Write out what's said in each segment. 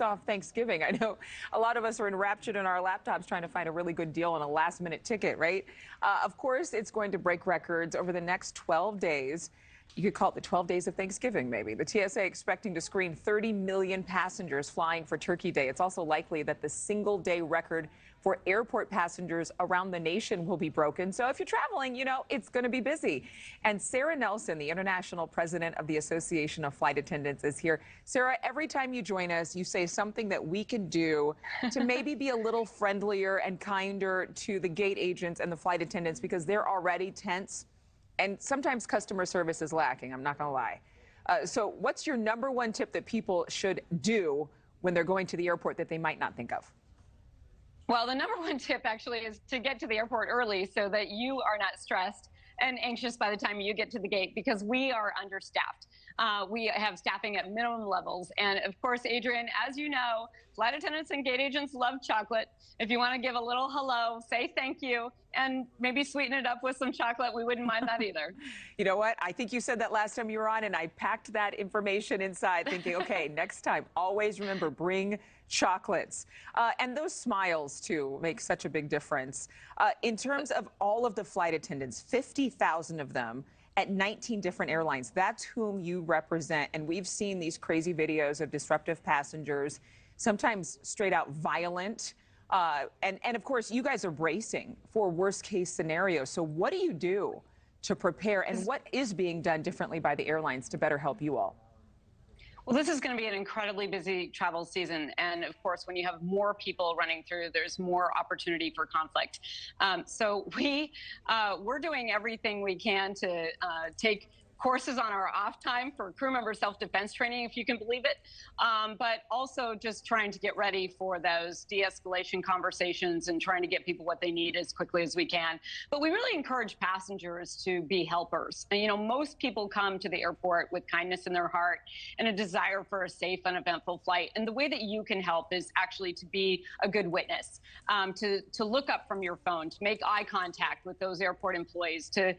Off Thanksgiving. I know a lot of us are enraptured in our laptops trying to find a really good deal on a last-minute ticket, right? Of course, it's going to break records over the next 12 days. You could call it the 12 days of Thanksgiving, maybe. The TSA expecting to screen 30 million passengers flying for Turkey Day. It's also likely that the single-day record for airport passengers around the nation will be broken. So if you're traveling, you know, it's going to be busy. And Sara Nelson, the international president of the Association of Flight Attendants, is here. Sara, every time you join us, you say something that we can do to maybe be a little friendlier and kinder to the gate agents and the flight attendants because they're already tense. And sometimes customer service is lacking, I'm not going to lie. So what's your #1 tip that people should do when they're going to the airport that they might not think of? Well, the #1 tip actually is to get to the airport early so that you are not stressed and anxious by the time you get to the gate, because we are understaffed. We have staffing at minimum levels. And of course, Adrian, as you know, flight attendants and gate agents love chocolate. If you want to give a little hello, say thank you, and maybe sweeten it up with some chocolate, we wouldn't mind that either. You know what? I think you said that last time you were on, and I packed that information inside thinking, okay, next time, always remember, bring chocolates. And those smiles, too, make such a big difference. In terms of all of the flight attendants, 50,000 of them at 19 different airlines. That's whom you represent. And we've seen these crazy videos of disruptive passengers, sometimes straight out violent. And of course, you guys are bracing for worst case scenarios. So what do you do to prepare, and what is being done differently by the airlines to better help you all? Well, this is going to be an incredibly busy travel season. And of course, when you have more people running through, there's more opportunity for conflict. So we're doing everything we can to take courses on our off time for crew member self-defense training, if you can believe it, but also just trying to get ready for those de-escalation conversations and trying to get people what they need as quickly as we can. But we really encourage passengers to be helpers. And, you know, most people come to the airport with kindness in their heart and a desire for a safe, uneventful flight. And the way that you can help is actually to be a good witness, to look up from your phone, to make eye contact with those airport employees, to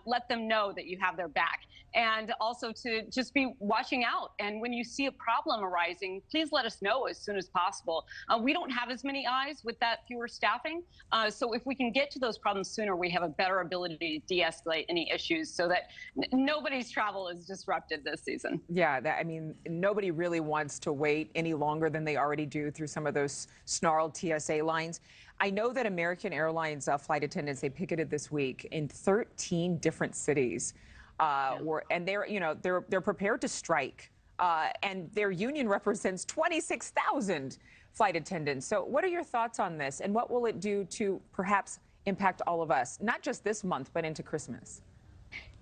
let them know that you have their back. And also to just be watching out. And when you see a problem arising, please let us know as soon as possible. We don't have as many eyes with that fewer staffing. So if we can get to those problems sooner, we have a better ability to de-escalate any issues so that nobody's travel is disrupted this season. Yeah, I mean, nobody really wants to wait any longer than they already do through some of those snarled TSA lines. I know that American Airlines flight attendants, they picketed this week in 13 different cities. And they're prepared to strike, and their union represents 26,000 flight attendants. So what are your thoughts on this, and what will it do to perhaps impact all of us, not just this month, but into Christmas?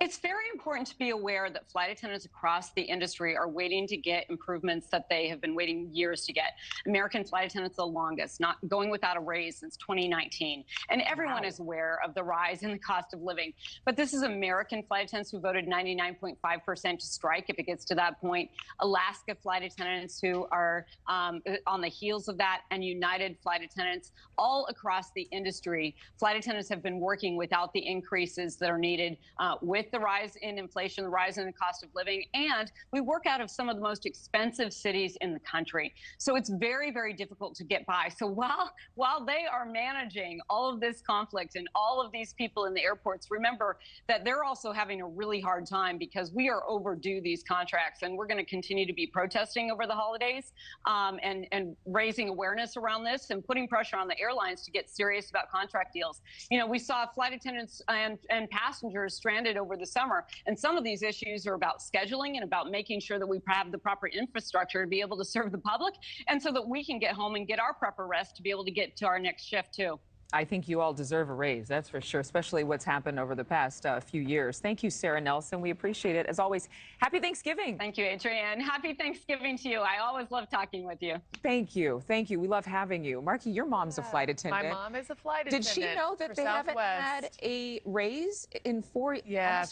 It's very important to be aware that flight attendants across the industry are waiting to get improvements that they have been waiting years to get. American flight attendants the longest, not going without a raise since 2019. And everyone is aware of the rise in the cost of living. But this is American flight attendants who voted 99.5% to strike if it gets to that point. Alaska flight attendants who are on the heels of that, and United flight attendants all across the industry. Flight attendants have been working without the increases that are needed with the rise in inflation, the rise in the cost of living, and we work out of some of the most expensive cities in the country. So it's very, very difficult to get by. So while they are managing all of this conflict and all of these people in the airports, remember that they're also having a really hard time because we are overdue these contracts, and we're going to continue to be protesting over the holidays and raising awareness around this and putting pressure on the airlines to get serious about contract deals. You know, we saw flight attendants and passengers stranded over the summer. And some of these issues are about scheduling and about making sure that we have the proper infrastructure to be able to serve the public, and so that we can get home and get our proper rest to be able to get to our next shift too. I think you all deserve a raise, that's for sure, especially what's happened over the past few years. Thank you, Sara Nelson. We appreciate it. As always, happy Thanksgiving. Thank you, Adrienne. Happy Thanksgiving to you. I always love talking with you. Thank you. Thank you. We love having you. Marky, your mom's a flight attendant. My mom is a flight attendant. Did she know that they haven't had a raise in almost 4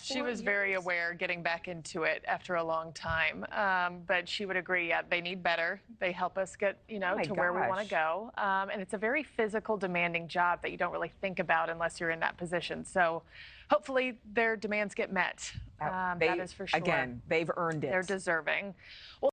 she was years? Very aware getting back into it after a long time. But she would agree, yeah, they need better. They help us get, to where we want to go. And it's a very physical, demanding job that you don't really think about unless you're in that position. So hopefully their demands get met. That is for sure. Again, they've earned it. They're deserving.